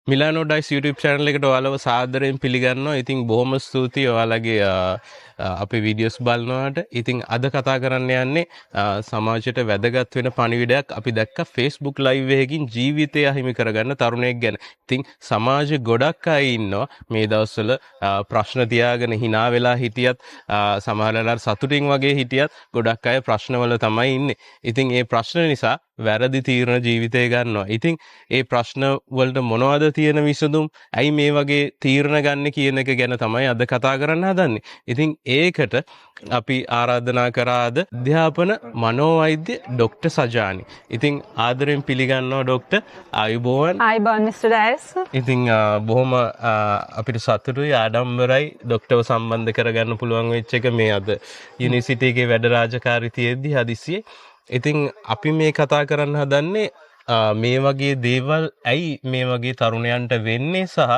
Milano dice YouTube channel එකට ඔයාලව සාදරයෙන් පිළිගන්නවා. ඉතින් බොහොම ස්තුතියි ඔයාලගේ අපේ වීඩියෝස් බලනවාට. ඉතින් අද කතා කරන්න යන්නේ සමාජයට වැදගත් වෙන පණිවිඩයක් අපි දැක්ක Facebook live එකකින් ජීවිතය අහිමි කරගන්න තරුණයෙක් ගැන. ඉතින් සමාජෙ ගොඩක් අය ඉන්නවා මේ දවස්වල ප්‍රශ්න තියාගෙන hina වෙලා හිටියත් සමහර වෙලාවට සතුටින් වගේ හිටියත් ගොඩක් අය ප්‍රශ්නවල තමයි ඉන්නේ. ඉතින් ඒ ප්‍රශ්න නිසා වැරදි තීරණ ජීවිතය ගන්නවා. ඉතින් ඒ ප්‍රශ්න වලට මොනවද තියෙන විසඳුම්? ඇයි මේ වගේ තීරණ ගන්න කියන එක ගැන තමයි අද කතා කරන්න හදන්නේ. ඉතින් ඒකට අපි ආරාධනා කරාද අධ්‍යාපන මනෝවෛද්‍ය ඩොක්ටර් සජානි. ඉතින් ආදරෙන් පිළිගන්නවා ඩොක්ටර්. ආයුබෝවන්. ආයුබෝවන් මිස්ටර් ඩයස්. ඉතින් බොහොම අපිට සතුටුයි ආඩම්බරයි ඩොක්ටර්ව සම්බන්ධ කරගන්න පුළුවන් වෙච්ච එක මේ අද යුනිවර්සිටි එකේ වැඩ රාජකාරී තියෙද්දි හදිසියේ. ඉතින් අපි මේ කතා කරන්න හදන්නේ මේ වගේ දේවල් ඇයි මේ වගේ තරුණයන්ට වෙන්නේ සහ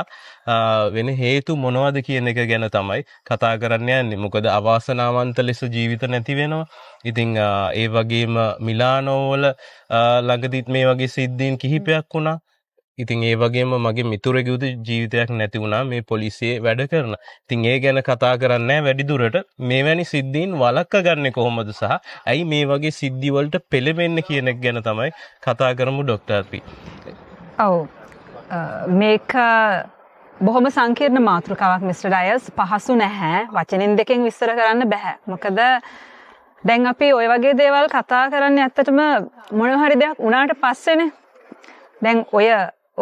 වෙන හේතු මොනවද කියන එක ගැන තමයි කතා කරන්න යන්නේ. මොකද අවාසනාවන්ත ලෙස ජීවිත නැති වෙනවා. ඉතින් ඒ වගේම මිලානෝ වල ළඟදිත් මේ වගේ සිද්ධීන් කිහිපයක් වුණා. ඉතින් ඒ වගේම මගේ මිතුරෙකුට ජීවිතයක් නැති වුණා මේ පොලිසියේ වැඩ කරන. ඉතින් ඒ ගැන කතා කරන්නේ වැඩි දුරට මේවැනි සිද්ධීන් වළක්ව ගන්න කොහොමද සහ ඇයි මේ වගේ සිද්ධි වලට පෙළඹෙන්නේ කියන එක ගැන තමයි කතා කරමු ඩොක්ටර් අපි. ඔව්. මේක බොහොම සංකීර්ණ මාතෘකාවක් මිස්ටර් ඩයස්. පහසු නැහැ. වචනින් දෙකෙන් විස්තර කරන්න බෑ. මොකද දැන් අපි ওই වගේ දේවල් කතා කරන්නේ ඇත්තටම මොන හරි දෙයක් වුණාට පස්සේනේ. දැන්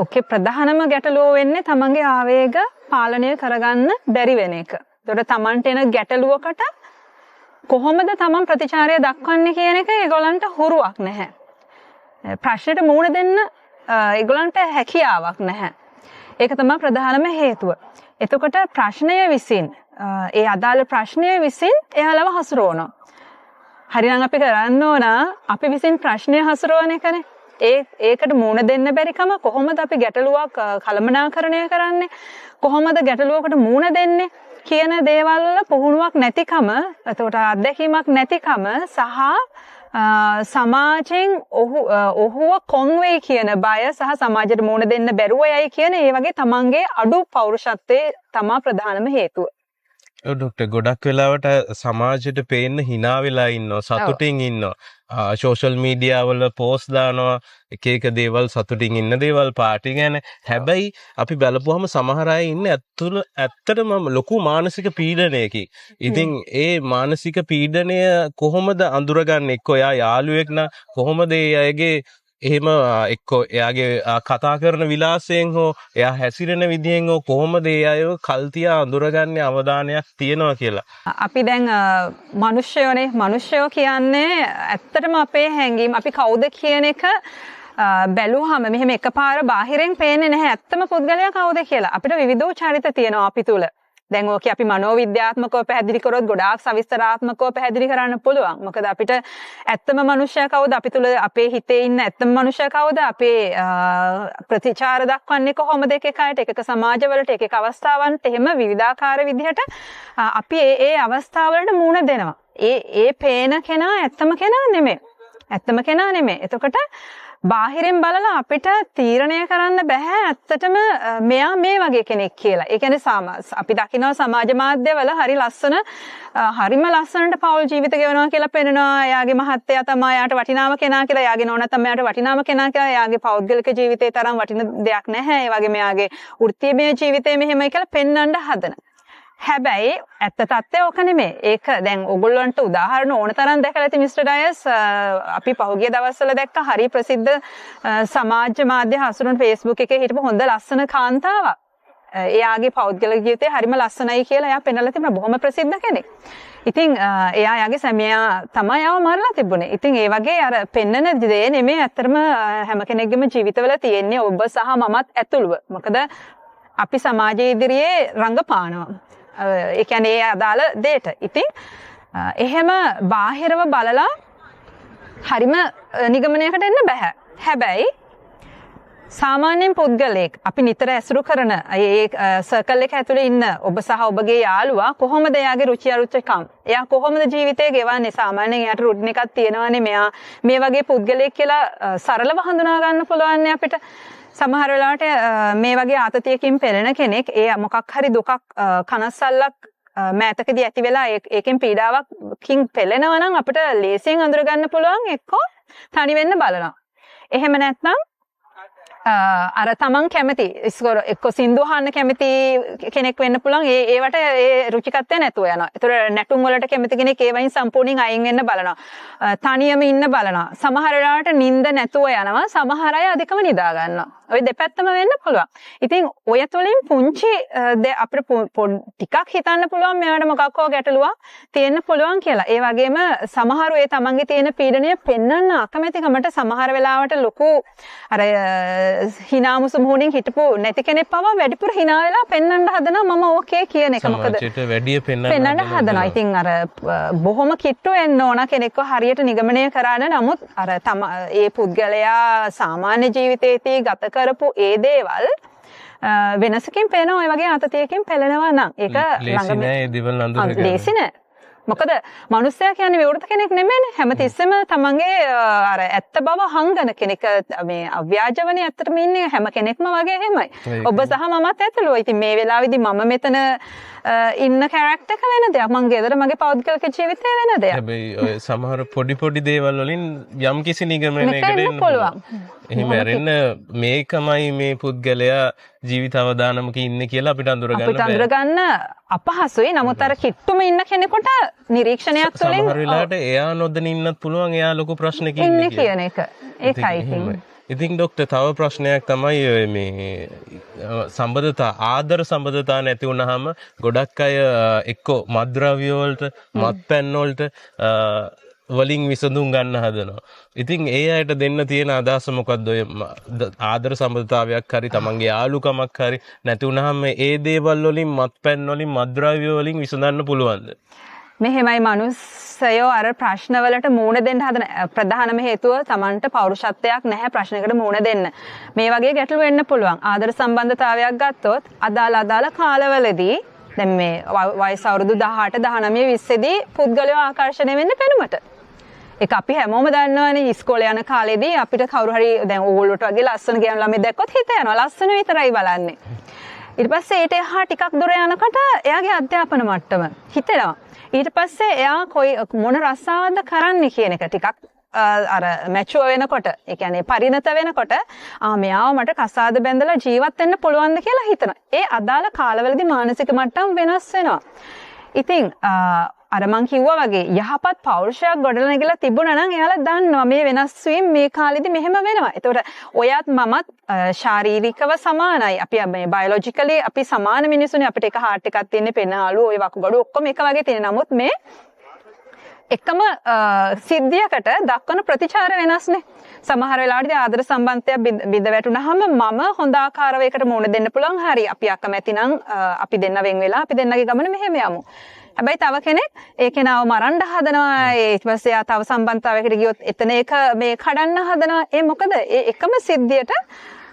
ඔකේ ප්‍රධානම ගැටලුව වෙන්නේ තමන්ගේ ආවේග පාලනය කරගන්න බැරි වෙන එක. ඒතකොට තමන්ට එන ගැටලුවකට කොහොමද තමන් ප්‍රතිචාරය දක්වන්නේ කියන එක ඒගොල්ලන්ට හුරුවක් නැහැ. ප්‍රශ්නෙට මුහුණ දෙන්න ඒගොල්ලන්ට හැකියාවක් නැහැ. ඒක තමයි ප්‍රධානම හේතුව. එතකොට ප්‍රශ්නය විසින් ඒ අදාළ ප්‍රශ්නය විසින් එයාලව හසුරවනවා. හරිනම් අපි කරන්න ඕන අපි විසින් ප්‍රශ්නය හසුරවන එකනේ. ඒකට මුහුණ දෙන්න බැරිකම කොහොමද අපි ගැටලුවක් කළමනාකරණය කරන්නේ කොහොමද ගැටලුවකට මුහුණ දෙන්නේ කියන දේවල් වල පුහුණුවක් නැතිකම එතකොට අත්දැකීමක් නැතිකම සහ සමාජයෙන් ඔහුව කොන් වෙයි කියන බය සහ සමාජයට මුහුණ දෙන්න බැරුව යයි කියන ඒ වගේ තමන්ගේ අඩු පෞරුෂත්වයේ තමා ප්‍රධානම හේතුව. ඩොක්ටර් ගොඩක් වෙලාවට සමාජයට පේන්න hina වෙලා ඉන්නවා සතුටින් ඉන්නවා සෝෂල් මීඩියා වල පෝස්ට් දානවා එක එක දේවල් සතුටින් ඉන්න දේවල් පාටි ගැන හැබැයි අපි බලපුවම සමහර අය ඉන්නේ ඇත්තටම ලොකු මානසික පීඩනයකින්. ඉතින් ඒ මානසික පීඩනය කොහොමද අඳුරගන්නේ? එක්ක එයා යාළුවෙක් නම් කොහොමද ඒ අයගේ එහෙම එක්ක එයාගේ කතා කරන විලාසයෙන් හෝ එයා හැසිරෙන විදිහෙන් හෝ කොහොමද ඒ අයව කල්තියා අඳුරගන්නේ අවධානයක් තියනවා කියලා. අපි දැන් මිනිස්සයෝ කියන්නේ ඇත්තටම අපේ හැඟීම් අපි කවුද කියන එක බැලුවහම මෙහෙම එකපාර බාහිරෙන් පේන්නේ නැහැ ඇත්තම පුද්ගලයා කවුද කියලා. අපිට විවිධ චරිත තියෙනවා අපි තුල. දැන් ඕකේ අපි මනෝවිද්‍යාත්මකව පැහැදිලි කරොත් ගොඩාක් සවිස්තරාත්මකව පැහැදිලි කරන්න පුළුවන්. මොකද අපිට ඇත්තම මනුෂ්‍යයා කවුද? අපි තුල අපේ හිතේ ඉන්න ඇත්තම මනුෂ්‍යයා කවුද? අපේ ප්‍රතිචාර දක්වන්නේ කොහොමද එක එකයට එක සමාජවලට එක අවස්ථාවන්ට එහෙම විවිධාකාර විදිහට අපි ඒ අවස්ථාවලට මුහුණ දෙනවා. ඒ පේන කෙනා ඇත්තම කෙනා නෙමෙයි. ඇත්තම කෙනා නෙමෙයි. එතකොට බාහිරින් බලලා අපිට තීරණය කරන්න බෑ ඇත්තටම මෙයා මේ වගේ කෙනෙක් කියලා. ඒ කියන්නේ අපි දකිනවා සමාජ මාධ්‍යවල හරි ලස්සන හරිම ලස්සනට පෞල් ජීවිත ගෙවනවා කියලා පෙන්නනවා. එයාගේ මහත්තයා තමයි එයාට වටිනාම කෙනා කියලා. එයාගේ නෝනා තමයි එයාට වටිනාම කෙනා කියලා. එයාගේ පෞද්ගලික ජීවිතේ තරම් වටින දෙයක් නැහැ. ඒ වගේ මෙයාගේ වෘත්තීය ජීවිතේ මෙහෙමයි කියලා පෙන්වන්න හදන. හැබැයි ඇත්ත තත්ත්වය ඕක නෙමෙයි. ඒක දැන් ඔයගොල්ලන්ට උදාහරණ ඕන තරම් දැකලා ඇති මිස්ටර් ඩයස්. අපි පහුගිය දවස්වල දැක්ක හරි ප්‍රසිද්ධ සමාජ මාධ්‍ය හසුරුවන Facebook එකේ හිටපු හොඳ ලස්සන කාන්තාවක්. එයාගේ පෞද්ගලික ජීවිතේ හරිම ලස්සනයි කියලා එයා පෙන්නලා තිබුණා. බොහොම ප්‍රසිද්ධ කෙනෙක්. ඉතින් එයාගේ සැමියා තමයි ආව මරලා තිබුණේ. ඉතින් ඒ වගේ අර පෙන්නන දේ නෙමෙයි ඇත්තටම හැම කෙනෙක්ගේම ජීවිතවල තියෙන්නේ ඔබ සහ මමත් ඇතුළුව. මොකද අපි සමාජයේ ඉදිරියේ රංගපානවා. ඒ කියන්නේ ඒ අදාළ දෙයට. ඉතින් එහෙම බාහිරව බලලා හරිම නිගමනයකට එන්න බෑ. හැබැයි සාමාන්‍යයෙන් පුද්ගලයෙක් අපි නිතර ඇසුරු කරන ඒ සර්කල් එක ඇතුලේ ඉන්න ඔබ සහ ඔබගේ යාළුවා කොහොමද එයාගේ රුචි අරුචිකම්? එයා කොහොමද ජීවිතේ ගෙවන්නේ? සාමාන්‍යයෙන් එයාට රුටින් එකක් තියෙනවානේ. මෙයා මේ වගේ පුද්ගලයෙක් කියලා සරලව හඳුනා ගන්න පුළුවන් අපිට. සමහර වෙලාවට මේ වගේ ආතතියකින් පෙළෙන කෙනෙක් ඒ මොකක් හරි දුකක් කනස්සල්ලක් මෑතකදී ඇති වෙලා ඒකෙන් පීඩාවකින් පෙළෙනවා නම් අපිට ලේසියෙන් අඳුර ගන්න පුළුවන් එක්කෝ තනි වෙන්න බලනවා. එහෙම නැත්නම් අර තමන් කැමති එක්ක සින්දු අහන්න කැමති කෙනෙක් වෙන්න පුළුවන්. ඒවට ඒ රුචිකත්වය නැතුව යනවා. ඒතර නැටුම් වලට කැමති කෙනෙක් ඒවයින් සම්පූර්ණයෙන් අයින් වෙන්න බලනවා. තනියම ඉන්න බලනවා. සමහර වෙලාවට නිින්ද නැතුව යනවා. සමහර අය අධිකම නිදා ගන්නවා. ඔය දෙපැත්තම වෙන්න පුළුවන්. ඉතින් ඔය තුලින් පුංචි අපිට ටිකක් හිතන්න පුළුවන් මෙයාට මොකක් හෝ ගැටලුවක් තියෙන්න පුළුවන් කියලා. ඒ වගේම සමහරු ඒ තමන්ගේ තියෙන පීඩනය පෙන්වන්න අකමැතිකමට සමහර වෙලාවට ලොකු අර හිනාමුසු මුහුණින් හිටපු නැති කෙනෙක් පවා වැඩිපුර hina වෙලා පෙන්වන්න හදනවා මම ඕකේ කියන එක. මොකද සමාජයට වැඩි පෙන්වන්න හදනවා. ඉතින් අර බොහොම කිට්ටු වෙන්න ඕන කෙනෙක්ව හරියට නිගමනය කරන්න. නමුත් අර ඒ පුද්ගලයා සාමාන්‍ය ජීවිතයේදී ගත කරපු ඒ දේවල් වෙනසකින් පේන ඔය වගේ ආතතියකින් පෙළෙනවා නම් ඒක ලේසි නෑ ඒ දේවල් අඳුරගන්න. ලේසි නෑ. මොකද මනුස්සයා කියන්නේ විවෘත කෙනෙක් නෙමෙයිනේ. හැමතිස්සෙම තමන්ගේ අර ඇත්ත බව හංගන කෙනෙක්. මේ අව්‍යාජවනේ ඇත්තටම ඉන්නේ හැම කෙනෙක්ම වගේ එහෙමයි. ඔබ සහ මමත් ඇතුළුව. ඉතින් මේ වෙලාවේදී මම මෙතන ඉන්න කැරක්ටර් එක වෙන දෙයක්. මං ගෙදර මගේ පෞද්ගලික ජීවිතය වෙන දෙයක්. හැබැයි ඔය සමහර පොඩි දේවල් වලින් යම් කිසි නිගමනයකට එන්න පුළුවන්. එහෙම ඇරෙන්න මේකමයි මේ පුද්ගලයා ජීවිත අවදානමක ඉන්නේ කියලා අපිට අඳුරගන්න අපහසුයි. නමුත් අර කිට්ටුම ඉන්න කෙනෙකුට නිරීක්ෂණයක් තුළින් සමහර වෙලාවට එයා නොදැන ඉන්නත් පුළුවන් එයා ලොකු ප්‍රශ්නක ඉන්නේ කියන එක. ඒකයි ඉතින්. ඉතින් ડોක්ටර් තව ප්‍රශ්නයක් තමයි මේ සම්බන්ධතා ආදර සම්බන්ධතා නැති වුනහම ගොඩක් අය එක්කෝ මත්ද්‍රව්‍ය වලට මත්පැන් වලට වලින් විසඳුම් ගන්න හදනවා. ඉතින් ඒ අයට දෙන්න තියෙන අදහස මොකක්ද? ඔය ආදර සම්බන්ධතාවයක් හරි තමන්ගේ යාළුකමක් හරි නැති වුනහම ඒ දේවල් වලින් මත්පැන් වලින් මත්ද්‍රව්‍ය වලින් විසඳන්න පුළුවන්ද? මෙහෙමයි මනුස්සයෝ අර ප්‍රශ්නවලට මුහුණ දෙන්න හදන ප්‍රධානම හේතුව තමන්ට පෞරුෂත්වයක් නැහැ ප්‍රශ්නයකට මුහුණ දෙන්න. මේ වගේ ගැටලු වෙන්න පුළුවන්. ආදර සම්බන්ධතාවයක් ගත්තොත් අදාළ කාලවලදී දැන් මේ වයස අවුරුදු 18 19 20 දී පුද්ගලයෝ ආකර්ෂණය වෙන්න පෙනුමට. ඒක අපි හැමෝම දන්නවනේ ඉස්කෝලේ යන කාලේදී අපිට කවුරු හරි දැන් ඕගොල්ලෝට වගේ ලස්සන ගෑනු ළමයි දැක්කොත් හිත යනවා ලස්සන විතරයි බලන්නේ. ඊට පස්සේ ඊට එහා ටිකක් දුර යනකොට එයාගේ අධ්‍යාපන මට්ටම හිතෙනවා. ඊට පස්සේ එයා මොන රස්සාවක්ද කරන්නේ කියන එක ටිකක් අර මැචුව වෙනකොට ඒ කියන්නේ පරිණත වෙනකොට මෙයාව මට කසාද බැඳලා ජීවත් වෙන්න පුළුවන්ද කියලා හිතනවා. ඒ අදාළ කාලවලදී මානසික මට්ටම් වෙනස් වෙනවා. ඉතින් අර මං කිව්වා වගේ යහපත් පෞරුෂයක් ගොඩනැගිලා තිබුණා නම් එයාලා දන්නවා මේ වෙනස් වීම මේ කාලෙදි මෙහෙම වෙනවා. ඒතකොට ඔයත් මමත් ශාරීරිකව සමානයි. අපි මේ බයොලොජිකලි අපි සමාන මිනිස්සුනේ. අපිට එක හાર્ට් එකක් තියෙන්නේ පෙනාලු ඔය වකුගඩු ඔක්කොම එක වගේ තියෙන. නමුත් මේ එකම සිද්ධියකට දක්වන ප්‍රතිචාර වෙනස්නේ. සමහර වෙලාවට ආදර සම්බන්ධයක් බිඳ වැටුනහම මම හොඳ ආකාරව ඒකට මුහුණ දෙන්න පුළුවන්. හරි අපි අකමැති නම් අපි දෙන්න වෙන් වෙලා අපි දෙන්නගේ ගමන මෙහෙම යමු. හැබැයි තව කෙනෙක් ඒ කෙනාව මරන්න හදනවා. ඊට පස්සේ ආ තව සම්බන්ධතාවයකට ගියොත් එතන ඒක මේ කඩන්න හදනවා. ඒ මොකද ඒ එකම සිද්ධියට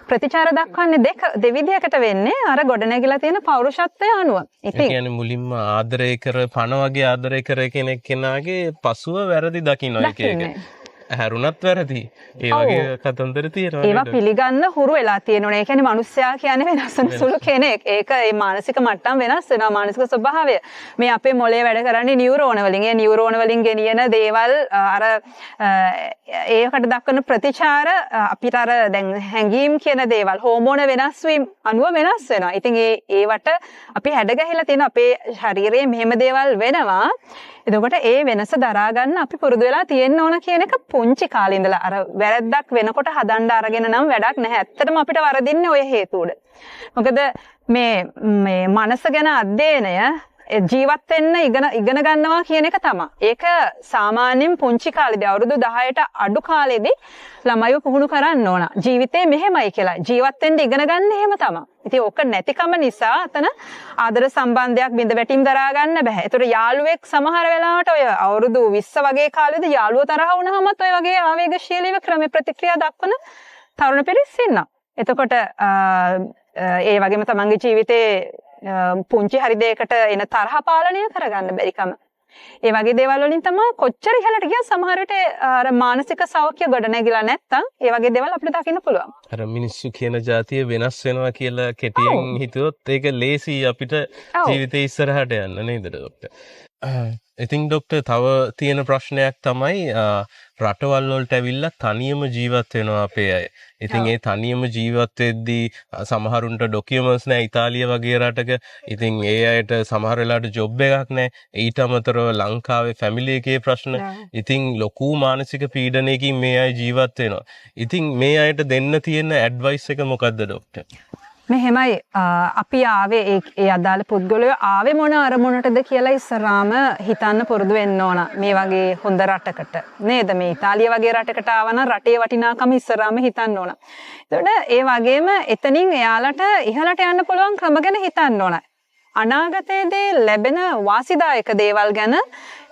ප්‍රතිචාර දක්වන්නේ දෙවිධයකට වෙන්නේ අර ගොඩනැගිලා තියෙන පෞරුෂත්වය අනුව. ඉතින් ඒ කියන්නේ මුලින්ම ආදරය කර පණ වගේ ආදරය කර කෙනාගේ පසුව වැරදි දකින්න එක. හැරුණත් වැරදි. ඒ වගේ කතන්දර තියෙනවා. ඒවා පිළිගන්න හුරු වෙලා තියෙනවනේ. ඒ කියන්නේ මිනිස්සයා කියන්නේ වෙනස් වෙන සුළු කෙනෙක්. ඒක ඒ මානසික මට්ටම් වෙනස් වෙනවා. මානසික ස්වභාවය. මේ අපේ මොළේ වැඩ කරන්නේ නියුරෝන වලින්. ඒ නියුරෝන වලින් ගෙනියන දේවල් අර ඒකට දක්වන ප්‍රතිචාර අපිට අර දැන් හැඟීම් කියන දේවල් හෝමෝන වෙනස් වීම අනුව වෙනස් වෙනවා. ඉතින් ඒවට අපි හැඩගැහිලා තියෙන අපේ ශරීරයේ මෙහෙම දේවල් වෙනවා. එතකොට ඒ වෙනස දරා ගන්න අපි පුරුදු වෙලා තියෙන්න ඕන කියන එක පුංචි කාලේ ඉඳලා අර වැරද්දක් වෙනකොට හදන්න අරගෙන නම් වැඩක් නැහැ. ඇත්තටම අපිට වරදින්නේ ඔය හේතු උඩ. මොකද මේ මනස ගැන අධ්‍යයනය ජීවත් වෙන්න ඉගෙන ගන්නවා කියන එක තමයි. ඒක සාමාන්‍යයෙන් පුංචි කාලේදී අවුරුදු 10ට අඩු කාලේදී ළමයිව පුහුණු කරන්න ඕන. ජීවිතේ මෙහෙමයි කියලා. ජීවත් වෙන්න ඉගෙන ගන්න එහෙම තමයි. ඉතින් ඕක නැතිකම නිසා අතන ආදර සම්බන්ධයක් බිඳ වැටීම් දරා ගන්න බෑ. ඒතර යාළුවෙක් සමහර වෙලාවට ඔය අවුරුදු 20 වගේ කාලෙදී යාළුවෝ තරහ වුණාමත් ඔය වගේ ආවේගශීලීව ක්‍රම ප්‍රතික්‍රියා දක්වන තරුණ පිරිස් ඉන්නවා. එතකොට ඒ වගේම තමන්ගේ ජීවිතේ පුංචි හරි දෙයකට එන තරහ පාලනය කරගන්න බැරිකම. ඒ වගේ දේවල් වලින් තමයි කොච්චර ඉහළට ගියත් සමහර විට අර මානසික සෞඛ්‍ය ගොඩ නැගිලා නැත්තම් ඒ වගේ දේවල් අපිට දකින්න පුළුවන්. අර මිනිස්සු කියන જાතිය වෙනස් වෙනවා කියලා කෙටියෙන් හිතුවොත් ඒක ලේසි අපිට ජීවිතේ ඉස්සරහට යන්න නේද ડોක්ටර්? ඉතින් ડોක්ටර් තව තියෙන ප්‍රශ්නයක් තමයි රටවල් වලට ඇවිල්ලා තනියම ජීවත් වෙනවා අපේ අය. ඉතින් ඒ තනියම ජීවත් වෙද්දී සමහරුන්ට ඩොකියුමන්ට්ස් නැහැ ඉතාලිය වගේ රටක. ඉතින් ඒ අයට සමහර වෙලාවට ජොබ් එකක් නැහැ. ඊට අමතරව ලංකාවේ ෆැමිලි එකේ ප්‍රශ්න. ඉතින් ලොකු මානසික පීඩනයකින් මේ අය ජීවත් වෙනවා. ඉතින් මේ අයට දෙන්න තියෙන ඇඩ්වයිස් එක මොකද්ද ડોක්ටර්? මෙහෙමයි අපි ආවේ ඒ අදාළ පුද්ගලයෝ ආවේ මොන අරමුණටද කියලා ඉස්සරාම හිතන්න පුරුදු වෙන්න ඕන. මේ වගේ හොඳ රටකට නේද? මේ ඉතාලිය වගේ රටකට ආවනම් රටේ වටිනාකම ඉස්සරාම හිතන්න ඕන. එතකොට ඒ වගේම එතනින් එයාලට ඉහළට යන්න පුළුවන් ක්‍රම ගැන හිතන්න ඕන. අනාගතයේදී ලැබෙන වාසිදායක දේවල් ගැන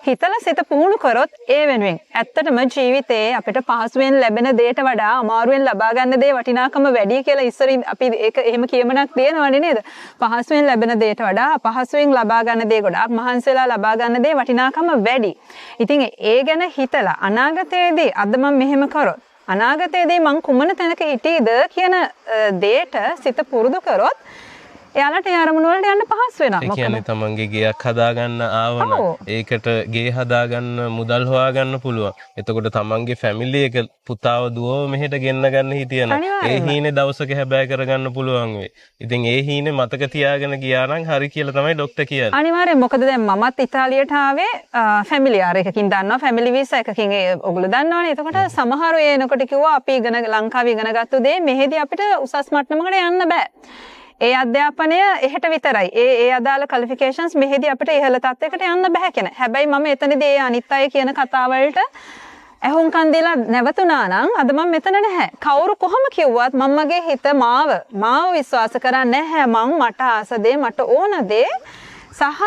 හිතලා සිත පුහුණු කරොත් ඒ වෙනුවෙන් ඇත්තටම ජීවිතේ අපිට පහසුවෙන් ලැබෙන දේට වඩා අමාරුවෙන් ලබා ගන්න දේ වටිනාකම වැඩි කියලා ඉස්සරින් අපි ඒක එහෙම කියමනක් තියෙනවනේ නේද? පහසුවෙන් ලැබෙන දේට වඩා අපහසුවෙන් ලබා ගන්න දේ ගොඩාක් මහන්සි වෙලා ලබා ගන්න දේ වටිනාකම වැඩි. ඉතින් ඒ ගැන හිතලා අනාගතයේදී අද මම මෙහෙම කරොත් අනාගතයේදී මං කුමන තැනක හිටීද කියන දේට සිත පුරුදු කරොත් එයාලට ඒ අරමුණ වලට යන්න පහසු වෙනවා. ඒ කියන්නේ තමන්ගේ ගෙයක් හදාගන්න ආවන ඒකට ගේ හදාගන්න මුදල් හොයාගන්න පුළුවන්. එතකොට තමන්ගේ ෆැමිලි එක පුතාව දුවව මෙහෙට ගෙන්න ගන්න හිටියන ඒ හීනේ දවසක හැබෑ කරගන්න පුළුවන් වෙයි. ඉතින් ඒ හීනේ මතක තියාගෙන ගියා නම් හරි කියලා තමයි ડોක්ටර් කියන්නේ. අනිවාර්යෙන්. මොකද දැන් මමත් ඉතාලියට ආවේ ෆැමිලි ආර එකකින් දන්නවා ෆැමිලි වීසා එකකින් ඔයගොල්ලෝ දන්නවනේ. එතකොට සමහරව එනකොට කිව්වා අපි ලංකාවේ ඉගෙන ගත්ත දේ මෙහෙදී අපිට උසස් මට්ටමකට යන්න බෑ. ඒ අධ්‍යාපනය එහෙට විතරයි. ඒ අදාළ ක්වොලිෆිකේෂන්ස් මෙහෙදී අපිට ඉහළ තත්යකට යන්න බෑ කියන. හැබැයි මම එතනදී ඒ අනිත් අය කියන කතාවලට ඇහුම්කන් දීලා නැවතුණා නම් අද මම මෙතන නැහැ. කවුරු කොහොම කිව්වත් මමගේ හිත මාව විශ්වාස කරන්නේ නැහැ. මට ආස දේ මට ඕන දේ සහ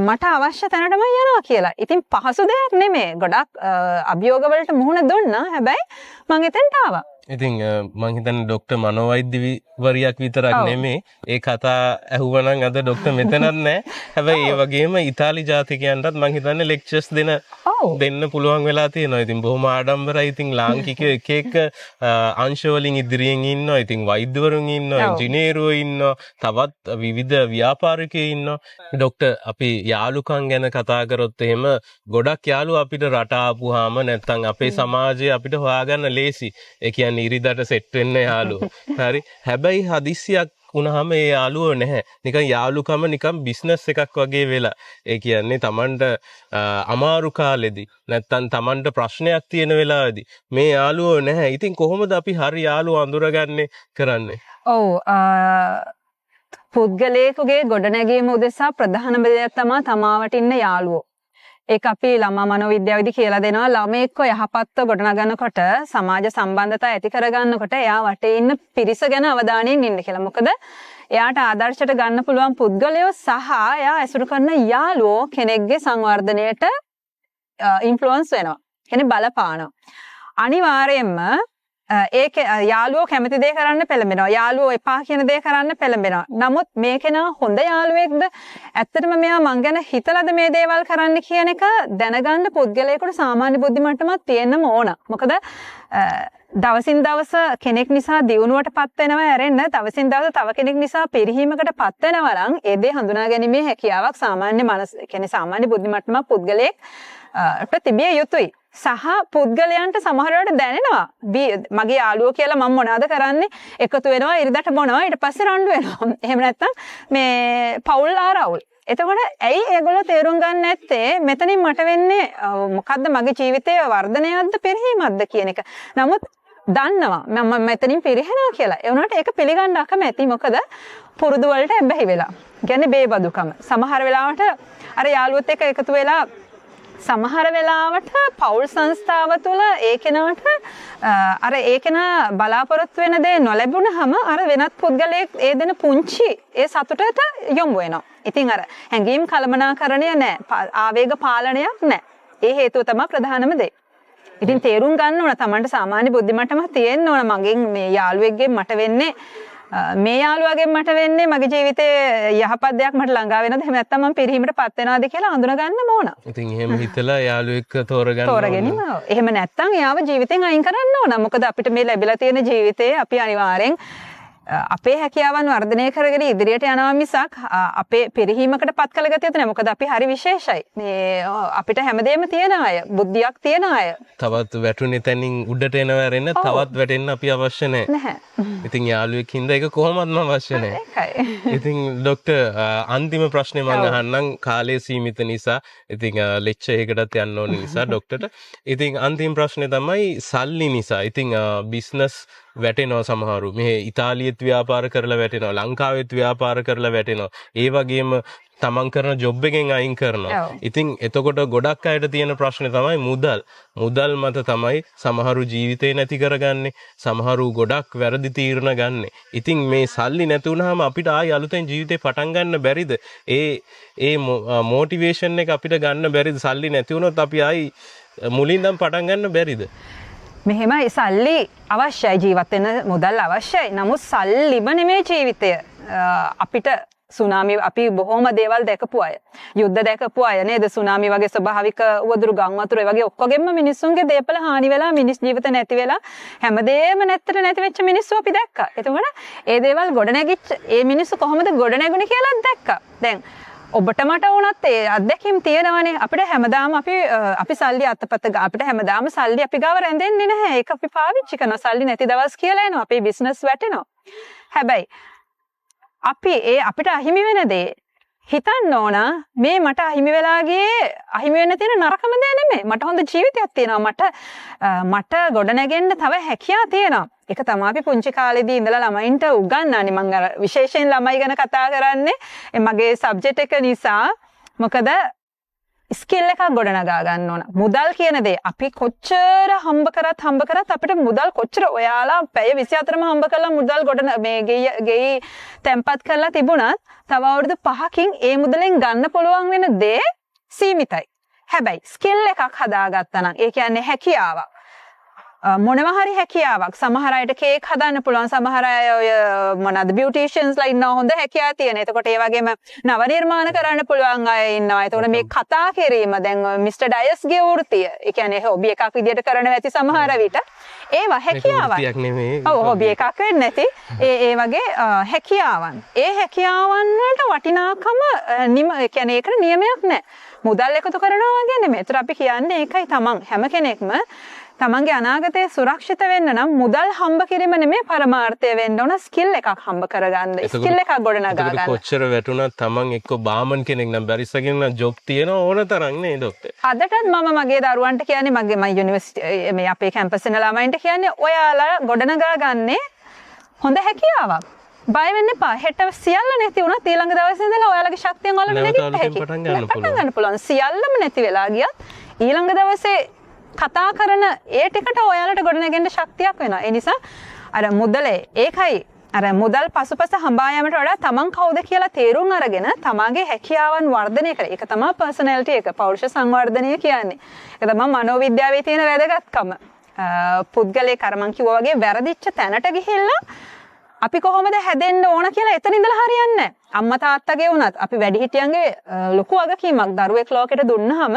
මට අවශ්‍ය තැනටම යනවා කියලා. ඉතින් පහසු දෙයක් නෙමෙයි. ගොඩක් අභියෝග වලට මුහුණ දුන්නා. හැබැයි මම එතනට ආවා. ඉතින් මං හිතන්නේ ડોක්ටර් මනෝවෛද්‍යවරියක් විතරක් නෙමේ ඒ කතා ඇහුවනම් අද ડોක්ටර් මෙතනත් නැහැ. හැබැයි ඒ වගේම ඉතාලි ජාතිකයන්ටත් මං හිතන්නේ ලෙක්චර්ස් දෙන්න පුළුවන් වෙලා තියෙනවා. ඉතින් බොහොම ආඩම්බරයි. ඉතින් ලාංකිකයෝ එක එක අංශ වලින් ඉදිරියෙන් ඉන්නවා. ඉතින් වෛද්‍යවරුන් ඉන්නවා, ඉංජිනේරුවෝ ඉන්නවා, තවත් විවිධ ව්‍යාපාරිකයෝ ඉන්නවා. ડોක්ටර් අපි යාළුකම් ගැන කතා කරොත් එහෙම ගොඩක් යාළුවෝ අපිට රට ආපුවාම නැත්තම් අපේ සමාජය අපිට හොයාගන්න ලේසි. ඒ කියන්නේ ඉරිදට සෙට් වෙන්න යාළුවෝ. හරි. හැබැයි හදිස්සියක් වුණාම ඒ යාළුවෝ නැහැ. නිකන් යාළුකම නිකන් බිස්නස් එකක් වගේ වෙලා. ඒ කියන්නේ Tamanට අමාරු කාලෙදී නැත්තම් Tamanට ප්‍රශ්නයක් තියෙන වෙලාවේදී මේ යාළුවෝ නැහැ. ඉතින් කොහොමද අපි හරි යාළුවෝ අඳුරගන්නේ කරන්නේ? ඔව් පුද්ගලයෙකුගේ ගොඩනැගීම උදෙසා ප්‍රධානම දේ තමයි තමාවට ඉන්න යාළුවෝ. ඒක අපි ළමා මනෝවිද්‍යාවේදී කියලා දෙනවා. ළමයෙක්ව යහපත්ව ගොඩනගනකොට සමාජ සම්බන්ධතා ඇති කරගන්නකොට එයා වටේ ඉන්න පිරිස ගැන අවධානයෙන් ඉන්න කියලා. මොකද එයාට ආදර්ශයට ගන්න පුළුවන් පුද්ගලයෝ සහ එයා ඇසුරු කරන යාළුවෝ කෙනෙක්ගේ සංවර්ධනයට ඉන්ෆ්ලුවන්ස් වෙනවා. කියන්නේ බලපානවා. අනිවාර්යයෙන්ම ඒක යාළුවෝ කැමති දේ කරන්න පෙළඹෙනවා. යාළුවෝ එපා කියන දේ කරන්න පෙළඹෙනවා. නමුත් මේ කෙනා හොඳ යාළුවෙක්ද? ඇත්තටම මෙයා මං ගැන හිතලාද මේ දේවල් කරන්න කියන එක දැනගන්න පුද්ගලයෙකුට සාමාන්‍ය බුද්ධි මට්ටමක් තියෙන්නම ඕන. මොකද දවසින් දවස කෙනෙක් නිසා දියුණුවටපත් වෙනවා ඇරෙන්න දවසින් දවස තව කෙනෙක් නිසා පිරිහීමකටපත් වෙනවා නම් ඒ දේ හඳුනා ගැනීමේ හැකියාවක් සාමාන්‍ය මනස කියන්නේ සාමාන්‍ය බුද්ධි මට්ටමක් පුද්ගලයෙක් තිබිය යුතුයි. සහ පුද්ගලයන්ට සමහර වෙලාවට දැනෙනවා මගේ යාළුවෝ කියලා මම මොනවද කරන්නේ එකතු වෙනවා ඉරිදට බොනවා ඊට පස්සේ රණ්ඩු වෙනවා. එහෙම නැත්නම් මේ පවුල් ආරවුල්. එතකොට ඇයි ඒගොල්ලෝ තේරුම් ගන්න නැත්තේ මෙතනින් මට වෙන්නේ මොකද්ද මගේ ජීවිතයේ වර්ධනයක්ද පිරිහීමක්ද කියන එක. නමුත් දන්නවා මම මෙතනින් පිරිහෙනවා කියලා. ඒ වුණාට ඒක පිළිගන්න අකමැති. මොකද පුරුදු වලට එබ්බැහි වෙලා. කියන්නේ බේබදුකම. සමහර වෙලාවට අර යාළුවොත් එක්ක එකතු වෙලා සමහර වෙලාවට පෞල් සංස්ථාව තුළ ඒ කෙනාට අර ඒ කෙනා බලාපොරොත්තු වෙන දේ නොලැබුණාම අර වෙනත් පුද්ගලයෙක් ඒ දෙන පුංචි ඒ සතුටට යොමු වෙනවා. ඉතින් අර හැඟීම් කළමනාකරණය නැහැ. ආවේග පාලනයක් නැහැ. ඒ හේතුව තමයි ප්‍රධානම දේ. ඉතින් තේරුම් ගන්න ඕන Tamanට සාමාන්‍ය බුද්ධි මට්ටමක් තියෙන්න ඕන. මගෙන් මේ යාළුවෙක්ගෙන් මට වෙන්නේ මේ යාළුවාගෙන් මට වෙන්නේ මගේ ජීවිතේ යහපත් දෙයක් මට ළඟා වෙනවද එහෙම නැත්නම් මම පිරිහීමටපත් වෙනවද කියලා හඳුනා ගන්න ඕන. ඉතින් එහෙම හිතලා යාළුවෙක් තෝරගන්න තෝරගැනීම. එහෙම නැත්නම් යාව ජීවිතෙන් අයින් කරන්න ඕන. මොකද අපිට මේ ලැබිලා තියෙන ජීවිතේ අපි අනිවාර්යෙන් අපේ හැකියාවන් වර්ධනය කරගෙන ඉදිරියට යනවා මිසක් අපේ පිරිහීමකට පත් කළ ගතියක් නැහැ. මොකද අපි හරි විශේෂයි. මේ අපිට හැමදේම තියෙන අය, බුද්ධියක් තියෙන අය. තවත් වැටුනේ තැනින් උඩට එනවා රෙන්න තවත් වැටෙන්න අපි අවශ්‍ය නැහැ. ඉතින් යාළුවෙක් හින්දා ඒක කොහොමත්ම අවශ්‍ය නැහැ. ඒකයි. ඉතින් ડોක්ටර් අන්තිම ප්‍රශ්නේ මම අහන්නම් කාලය සීමිත නිසා. ඉතින් ලෙක්චර් එකකටත් යන්න ඕන නිසා ડોක්ටර්ට. ඉතින් අන්තිම ප්‍රශ්නේ තමයි සල්ලි නිසා. ඉතින් බිස්නස් වැටෙනවා සමහරු. මේ ඉතාලියෙත් ව්‍යාපාර කරලා වැටෙනවා. ලංකාවෙත් ව්‍යාපාර කරලා වැටෙනවා. ඒ වගේම තමන් කරන ජොබ් එකෙන් අයින් කරනවා. ඉතින් එතකොට ගොඩක් අයට තියෙන ප්‍රශ්නේ තමයි මුදල්. මුදල් මත තමයි සමහරු ජීවිතේ නැති කරගන්නේ. සමහරු ගොඩක් වැරදි තීරණ ගන්නෙ. ඉතින් මේ සල්ලි නැති වුනහම අපිට ආයි අලුතෙන් ජීවිතේ පටන් ගන්න බැරිද? ඒ මොටිවේෂන් එක අපිට ගන්න බැරිද? සල්ලි නැති වුණොත් අපි ආයි මුලින්දම පටන් ගන්න බැරිද? මෙහෙමයි සල්ලි අවශ්‍යයි ජීවත් වෙන්න මුදල් අවශ්‍යයි. නමුත් සල්ලිම නෙමේ ජීවිතය. අපිට සුනාමි අපි බොහොම දේවල් දැකපු අය. යුද්ධ දැකපු අය නේද? සුනාමි වගේ ස්වභාවික උවදුරු ගම් වතුර වගේ ඔක්කොගෙම මිනිස්සුන්ගේ දේපල හානි වෙලා මිනිස් ජීවිත නැති වෙලා හැමදේම නැති වෙච්ච මිනිස්සු අපි දැක්කා. එතකොට ඒ දේවල් ගොඩනැගිච්ච ඒ මිනිස්සු කොහොමද ගොඩනැගුණේ කියලා දැක්කා. දැන් ඔබට මට වුණත් ඒ අත්දැකීම් තියෙනවනේ. අපිට හැමදාම අපි සල්ලි අතපත අපිට හැමදාම සල්ලි අපි ගාව රැඳෙන්නේ නැහැ. ඒක අපි පාවිච්චි කරනවා. සල්ලි නැති දවස් කියලා එනවා. අපේ බිස්නස් වැටෙනවා. හැබැයි අපි අපිට අහිමි වෙන දේ හිතන්න ඕන මේ මට අහිමි වෙලා ගියේ අහිමි වෙන්න තියෙන නරකම දේ නෙමෙයි. මට හොඳ ජීවිතයක් තියෙනවා. මට ගොඩනැගෙන්න තව හැකියාව තියෙනවා. ඒක තමයි අපි පුංචි කාලේදී ඉඳලා ළමයින්ට උගන්වන්නේ. මම අර විශේෂයෙන් ළමයි ගැන කතා කරන්නේ මගේ සබ්ජෙක්ට් එක නිසා. මොකද ස්කිල් එකක් ගොඩනගා ගන්න ඕන. මුදල් කියන දේ අපි කොච්චර හම්බ කරත් අපිට මුදල් කොච්චර ඔයාලා පැය 24ම හම්බ කරලා මුදල් මේ ගෙයි තැම්පත් කරලා තිබුණත් තව අවුරුදු 5කින් ඒ මුදලෙන් ගන්න පුළුවන් වෙන දේ සීමිතයි. හැබැයි ස්කිල් එකක් හදාගත්තා නම් ඒ කියන්නේ හැකියාවක්. මොනවා හරි හැකියාවක්. සමහර අයට කේක් හදන්න පුළුවන්. සමහර අය ඔය මොනවාද බියුටිෂියන්ස්ලා ඉන්නවා හොඳ හැකියාව තියෙන. එතකොට ඒ වගේම නව නිර්මාණ කරන්න පුළුවන් අය ඉන්නවා. එතකොට මේ කතා කිරීම දැන් මිස්ටර් ඩයස්ගේ වෘත්තිය. ඒ කියන්නේ හොබි එකක් විදියට කරන්න ඇති සමහර විට. ඒවා හැකියාවක්. වෘත්තියක් නෙමෙයි. ඔව් හොබි එකක් වෙන්නේ නැති. ඒ වගේ හැකියාවන්. ඒ හැකියාවන් වලට වටිනාකම ඒ කියන්නේ ඒකට නියමයක් නැහැ. මුදල් එකතු කරනවා වගේ නෙමෙයි. ඒතර අපි කියන්නේ ඒකයි තමන් හැම කෙනෙක්ම තමන්ගේ අනාගතයේ සුරක්ෂිත වෙන්න නම් මුදල් හම්බ කිරීම නෙමෙයි පරමාර්ථය වෙන්න ඕන ස්කිල් එකක් හම්බ කරගන්න. ස්කිල් එකක් ගොඩනගා ගන්න. කොච්චර වැටුණත් තමන් එක්ක බාමන් කෙනෙක් නම් බැරිසගෙන නම් ජොබ් තියෙන ඕන තරම් නේ ડોක්ටර්. අදටත් මම මගේ දරුවන්ට කියන්නේ මම යුනිවර්සිටි මේ අපේ කැම්පස් එකේ ළමයින්ට කියන්නේ ඔයාලා ගොඩනගා ගන්නේ හොඳ හැකියාවක්. බය වෙන්න එපා. හෙට සියල්ල නැති වුණත් ඊළඟ දවසේ ඉඳලා ඔයාලගේ ශක්තියෙන් ඔයාලට නැගිට හැකියි. පටන් ගන්න පුළුවන්. සියල්ලම නැති වෙලා ගියත් ඊළඟ දවසේ කතා කරන ඒ ටිකට ඔයාලට ගොඩනගෙන්න ශක්තියක් වෙනවා. ඒ නිසා අර මුදලේ ඒකයි අර මුදල් පසුපස හඹා යාමට වඩා තමන් කවුද කියලා තේරුම් අරගෙන තමාගේ හැකියාවන් වර්ධනය කර. ඒක තමයි පර්සනැලිටි එක. පෞරුෂ සංවර්ධනය කියන්නේ. ඒක තමයි මනෝවිද්‍යාවේ තියෙන වැදගත්කම. පුද්ගලයෙක් අර මං කිව්වා වගේ වැරදිච්ච තැනට ගිහිල්ලා අපි කොහොමද හැදෙන්න ඕන කියලා එතන ඉඳලා හරියන්නේ නැහැ. අම්මා තාත්තගේ වුණත් අපි වැඩිහිටියන්ගේ ලොකු වගකීමක් දරුවෙක් ලෝකෙට දුන්නාම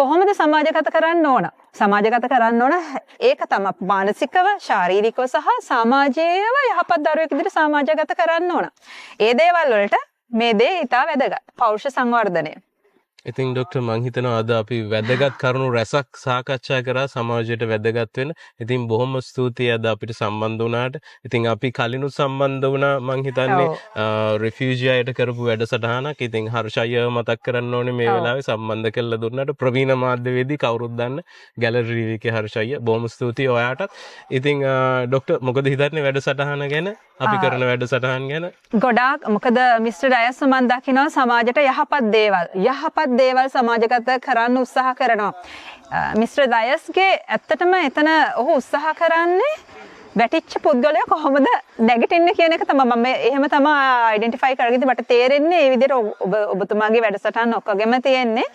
කොහොමද සමාජගත කරන්න ඕන? සමාජගත කරන්න ඕන ඒක තමයි මානසිකව, ශාරීරිකව සහ සමාජීයව යහපත් දරුවෙක් විදිහට සමාජගත කරන්න ඕන. ඒ දේවල් වලට මේ දේ ඉතා වැදගත්. පෞරුෂ සංවර්ධනය. ඉතින් ડોක්ටර් මං හිතනවා අද අපි වැදගත් කරුණු රැසක් සාකච්ඡා කරා සමාජයට වැදගත් වෙන. ඉතින් බොහොම ස්තුතියි අද අපිට සම්බන්ධ වුණාට. ඉතින් අපි කලිනුත් සම්බන්ධ වුණා මං හිතන්නේ රිෆියුජි අයට කරපු වැඩසටහනක්. ඉතින් හර්ෂය මතක් කරන්න ඕනේ මේ වෙලාවේ සම්බන්ධ කරලා දුන්නාට ප්‍රවීණ මාධ්‍යවේදී කවුරුත් දන්න ගැලරි රිවිකේ හර්ෂය. බොහොම ස්තුතියි ඔයාටත්. ඉතින් ડોක්ටර් මොකද හිතන්නේ වැඩසටහන ගැන? අපි කරන වැඩසටහන් ගැන? ගොඩාක් මොකද මිස්ටර් ඩයස් මම දකිනවා සමාජයට යහපත් දේවල් සමාජගත කරන්න උත්සාහ කරනවා. මිස්ටර් ඩයස්ගේ ඇත්තටම එතන ඔහු උත්සාහ කරන්නේ වැටිච්ච පුද්ගලයා කොහොමද නැගිටින්නේ කියන එක තමයි මම එහෙම තමයි අයිඩෙන්ටිෆයි කරගෙන මට තේරෙන්නේ. මේ විදිහට ඔබතුමාගේ වැඩසටහන් ඔක්කොගෙම තියෙන්නේ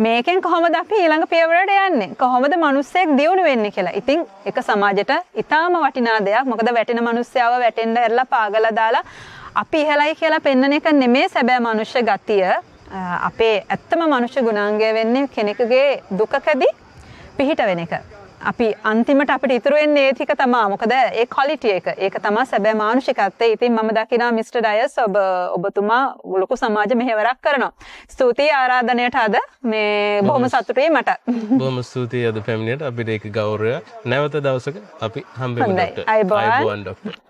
මේකෙන් කොහොමද අපි ඊළඟ පියවරට යන්නේ? කොහොමද මිනිස්සෙක් දියුණු වෙන්නේ කියලා. ඉතින් එක සමාජයට ඊටාම වටිනා දෙයක්. මොකද වැටෙන මිනිස්සයව වැටෙන්න ඇරලා පාගලා දාලා අපි ඉහළයි කියලා පෙන්වන එක නෙමේ සැබෑ මනුෂ්‍ය ගතිය. අපේ ඇත්තම මනුෂ්‍ය ගුණාංගය වෙන්නේ කෙනෙකුගේ දුකකදී පිහිට වෙන එක. අපි අන්තිමට අපිට ඉතුරු වෙන්නේ ඒ ටික තමයි. මොකද ඒ ක්වොලිටි එක. ඒක තමයි සැබෑ මානුෂිකත්වය. ඉතින් මම දකිනවා මිස්ටර් ඩයස් ඔබතුමා ලොකු සමාජ මෙහෙවරක් කරනවා. ස්තුතියි ආරාධනයට අද මේ බොහොම සතුටුයි මට. බොහොම ස්තුතියි අද පැමිණියට අපිට ඒක ගෞරවය. නැවත දවසක අපි හම්බෙමු හොඳයි. ඩොක්ටර්. අයබෝවන්. අයබෝවන් ඩොක්ටර්.